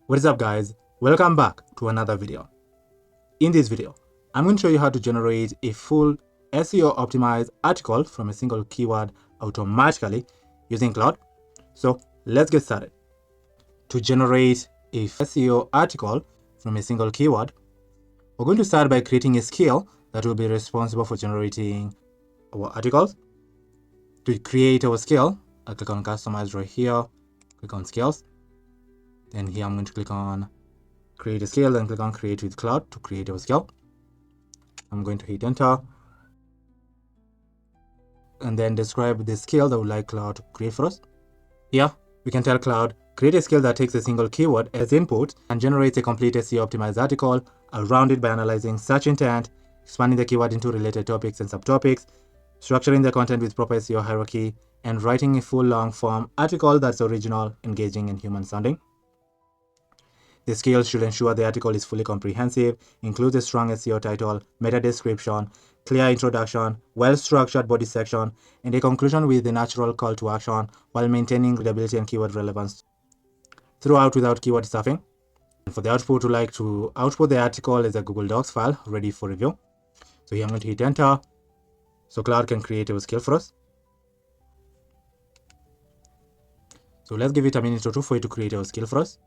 What is up guys, welcome back to another video. In this video, I'm going to show you how to generate a full SEO optimized article from a single keyword automatically using Claude. So let's get started. To generate a SEO article from a single keyword, we're going to start by creating a skill that will be responsible for generating our articles. To create our skill, I'll click on customize right here, click on skills. Then here I'm going to click on create a skill and click on create with Claude to create our skill. I'm going to hit enter and then describe the skill that we would like Claude to create for us. Here we can tell Claude create a skill that takes a single keyword as input and generates a complete SEO optimized article around it by analyzing search intent, expanding the keyword into related topics and subtopics, structuring the content with proper SEO hierarchy, and writing a full long form article that's original, engaging, and human sounding. The skill should ensure the article is fully comprehensive, includes a strong SEO title, meta description, clear introduction, well-structured body section, and a conclusion with a natural call to action while maintaining readability and keyword relevance throughout without keyword stuffing. And for the output, we like to output the article as a Google Docs file ready for review. So here I'm going to hit enter so Claude can create a skill for us. So let's give it a minute or two for it to create a skill for us.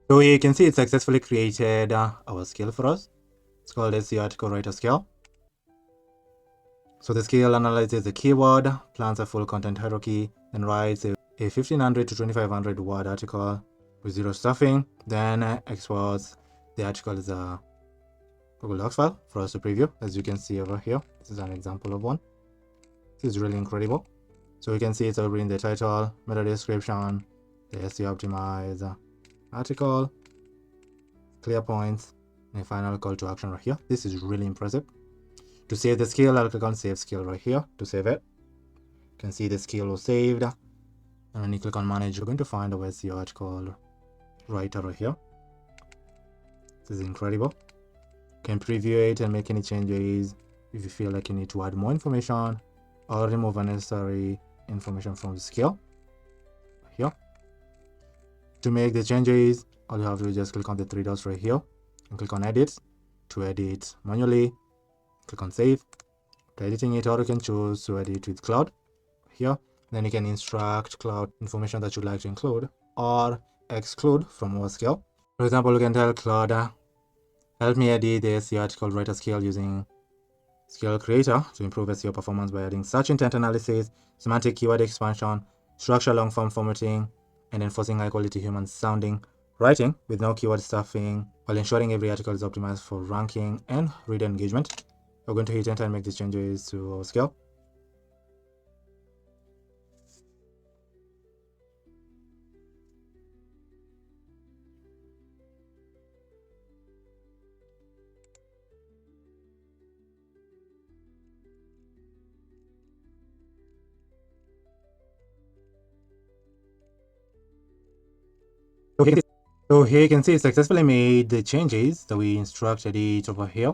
So here you can see it successfully created our skill for us. It's called SEO article writer skill. So the skill analyzes the keyword, plans a full content hierarchy, then writes a 1500 to 2500 word article with zero stuffing, then exports the article as a Google Docs file for us to preview. As you can see over here, this is an example of one. This is really incredible. So you can see it's over in the title, meta description, the SEO optimized article, clear points, and a final call to action right here. This is really impressive. To save the skill, I'll click on save skill right here to save it. You can see the skill was saved. And when you click on manage, you're going to find our SEO article writer right here. This is incredible. You can preview it and make any changes if you feel like you need to add more information or remove unnecessary information from the skill. Here. To make the changes, all you have to do is just click on the three dots right here and click on edit to edit manually. Click on save. To editing it, or you can choose to edit with Claude here. Then you can instruct Claude information that you'd like to include or exclude from our skill. For example, you can tell Claude, help me edit the SEO article writer skill using skill creator to improve SEO performance by adding search intent analysis, semantic keyword expansion, structural long form formatting, and enforcing high quality human sounding writing with no keyword stuffing while ensuring every article is optimized for ranking and reader engagement. We're going to hit enter and make these changes to our skill. So here you can see it successfully made the changes that we instructed it over here.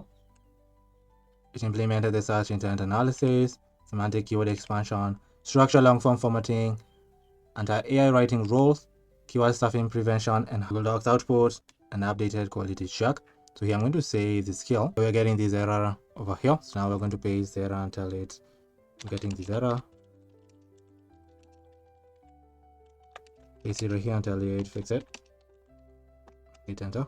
It implemented the search intent analysis, semantic keyword expansion, structural long form formatting, anti-AI writing rules, keyword stuffing prevention, and Google Docs output, and updated quality check. So here I'm going to save the skill. We're getting this error over here. So now we're going to paste the error until it's getting this error. Paste it right here until it fix it. Hit enter.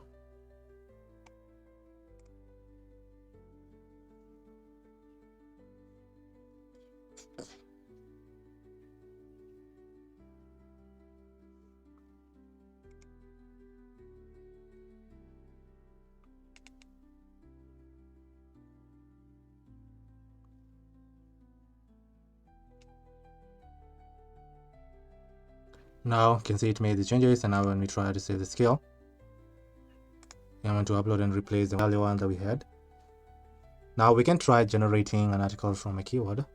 Now you can see it made the changes, and now when we try to save the skill, I'm going to upload and replace the value one that we had. Now we can try generating an article from a keyword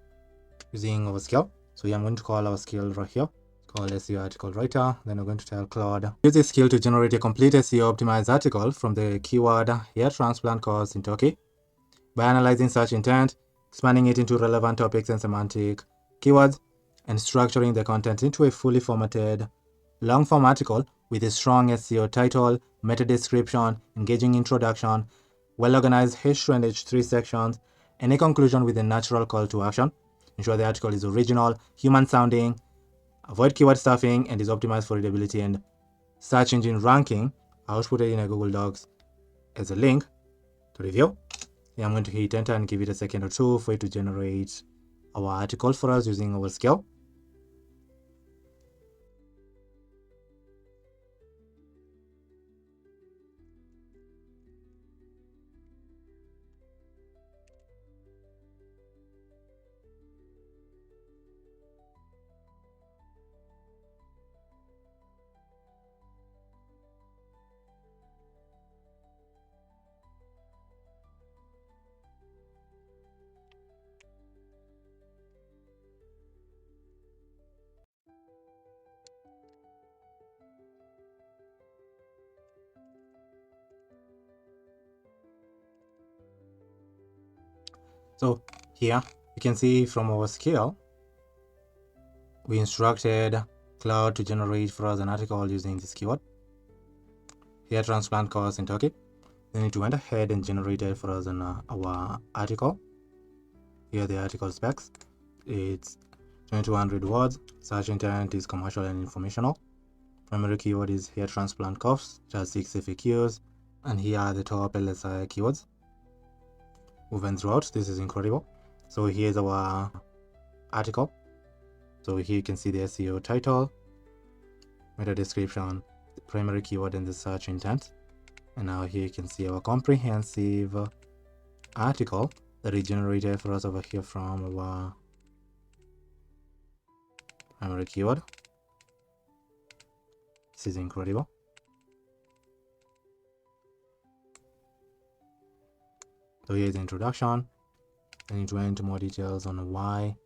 using our skill. So I'm going to call our skill right here, call SEO article writer. Then we're going to tell Claude, use this skill to generate a complete SEO optimized article from the keyword hair transplant course in Turkey by analyzing search intent, expanding it into relevant topics and semantic keywords, and structuring the content into a fully formatted long form article with a strong SEO title, meta description, engaging introduction, well organized H2 and H3 sections, and a conclusion with a natural call to action. Ensure the article is original, human sounding, avoid keyword stuffing, and is optimized for readability and search engine ranking. I'll put it in a Google Docs as a link to review. Yeah, I'm going to hit enter and give it a second or two for it to generate our article for us using our skill. So here you can see from our skill, we instructed Claude to generate for us an article using this keyword, hair transplant course in Turkey. Then it went ahead and generated for us our article. Here are the article specs. It's 2200 words. Search intent is commercial and informational. Primary keyword is hair transplant course. It has 6 FAQs. And here are the top LSI keywords woven throughout. This is incredible. So here's our article. So here you can see the SEO title, meta description, the primary keyword, and the search intent. And now here you can see our comprehensive article that is generated for us over here from our primary keyword. This is incredible. So here's the introduction, and it went into more details on why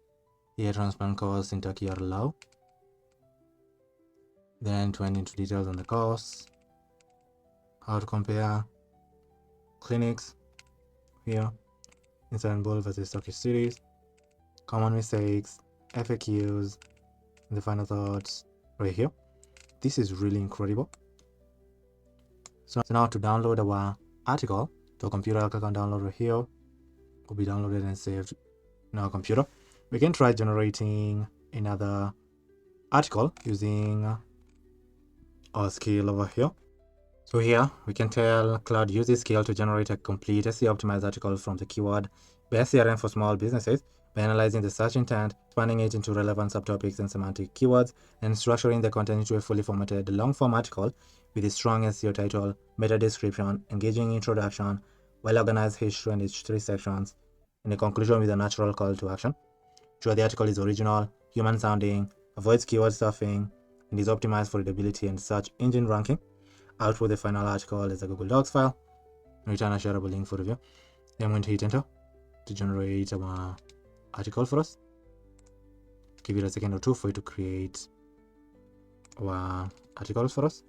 hair transplant course in Turkey are allowed. Then it went into details on the course, how to compare clinics here, Istanbul versus Turkish cities, common mistakes, FAQs, and the final thoughts right here. This is really incredible. So now to download our article to a computer, I click on download right here. Will be downloaded and saved in our computer. We can try generating another article using our skill over here. So here we can tell Claude use this skill to generate a complete SEO optimized article from the keyword best CRM for small businesses by analyzing the search intent, expanding it into relevant subtopics and semantic keywords, and structuring the content into a fully formatted long form article with a strong SEO title, meta description, engaging introduction, well organized H2 and H3 sections, and a conclusion with a natural call to action. Ensure the article is original, human sounding, avoids keyword stuffing, and is optimized for readability and search engine ranking. Output the final article as a Google Docs file. Return a shareable link for review. Then I'm going to hit enter to generate our article for us. Give it a second or two for it to create our articles for us.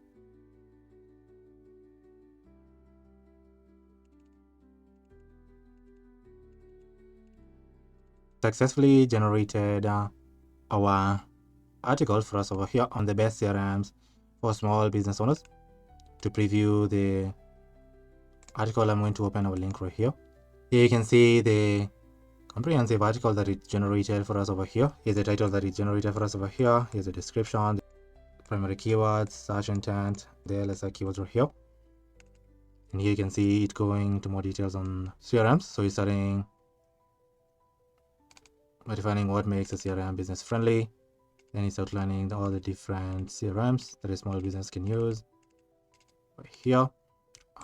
Successfully generated our article for us over here on the best CRMs for small business owners. To preview the article, I'm going to open our link right here. Here you can see the comprehensive article that it generated for us over here. Here's the title that it generated for us over here. Here's the description, the primary keywords, search intent, the LSI keywords right here. And here you can see it going into more details on CRMs. So it's starting by defining what makes a CRM business friendly. Then it's outlining all the different CRMs that a small business can use. Right here,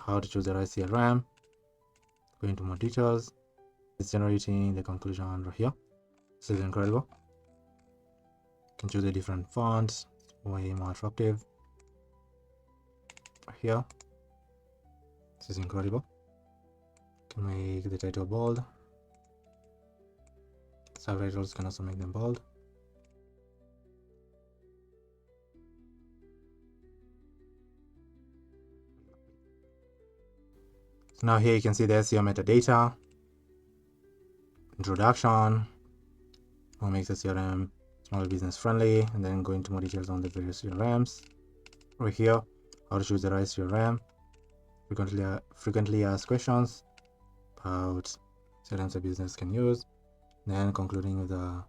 how to choose the right CRM. Go into more details. It's generating the conclusion right here. This is incredible. You can choose the different fonts, way more attractive. Here, this is incredible. Can make the title bold. Subtitles can also make them bold. So now here you can see the SEO metadata, introduction, what makes the CRM small business friendly, and then go into more details on the various CRMs. Right here, how to choose the right CRM, frequently asked questions about CRMs a business can use, then concluding with a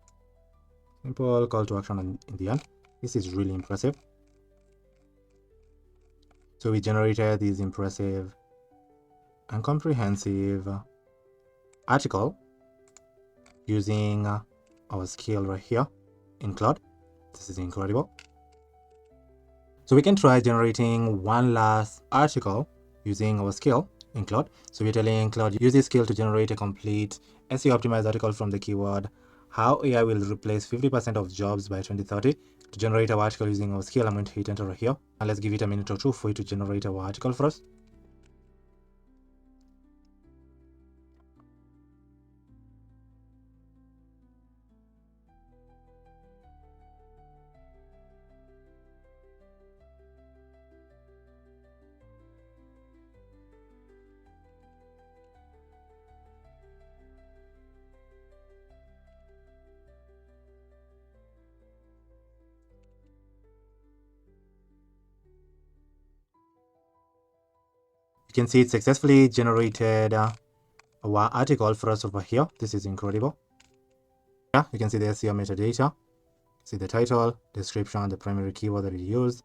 simple call to action in the end. This is really impressive. So we generated this impressive and comprehensive article using our skill right here in Claude. This is incredible. So we can try generating one last article using our skill in Claude. So we're telling Claude, use this skill to generate a complete SEO optimized article from the keyword how AI will replace 50% of jobs by 2030. To generate our article using our skill, I'm going to hit enter right here, and let's give it a minute or two for it to generate our article for us. You can see it successfully generated our article for us over here. This is incredible. Yeah, you can see the SEO metadata, see the title, description, the primary keyword that we used,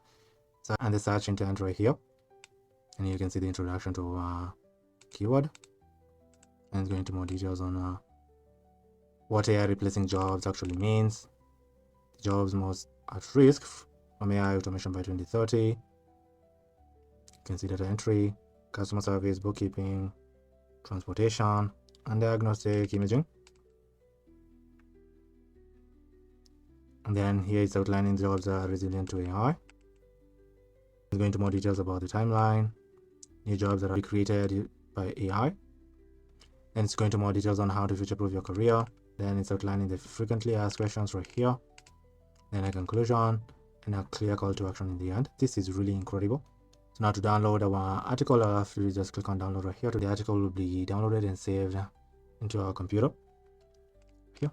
and the search intent right here. And you can see the introduction to keyword, and it's going into more details on what AI replacing jobs actually means, jobs most at risk from AI automation by 2030. You can see data entry, customer service, bookkeeping, transportation, and diagnostic imaging. And then here it's outlining jobs are resilient to AI. It's going into more details about the timeline, new jobs that are created by AI. And it's going to more details on how to future-proof your career. Then it's outlining the frequently asked questions right here. Then a conclusion and a clear call to action in the end. This is really incredible. So now to download our article, I'll have to just click on download right here. The article will be downloaded and saved into our computer here.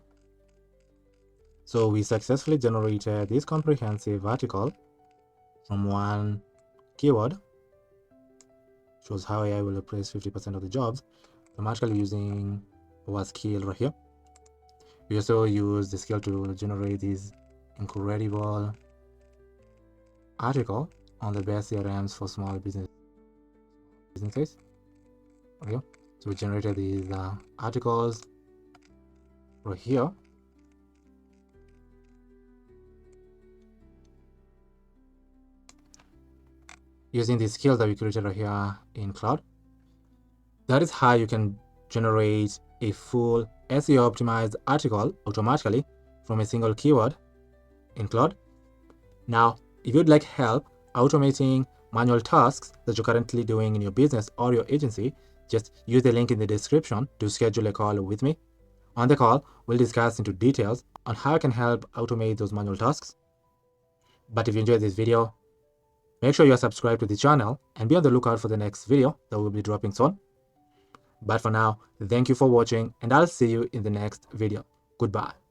So we successfully generated this comprehensive article from one keyword. Shows how AI will replace 50% of the jobs automatically using our skill right here. We also use the skill to generate this incredible article on the best CRMs for small businesses. Okay, so we generated these articles right here. Using the skills that we created right here in Claude. That is how you can generate a full SEO optimized article automatically from a single keyword in Claude. Now, if you'd like help automating manual tasks that you're currently doing in your business or your agency, just use the link in the description to schedule a call with me. On the call, we'll discuss into details on how I can help automate those manual tasks. But if you enjoyed this video, make sure you're subscribed to the channel and be on the lookout for the next video that will be dropping soon. But for now, thank you for watching and I'll see you in the next video. Goodbye.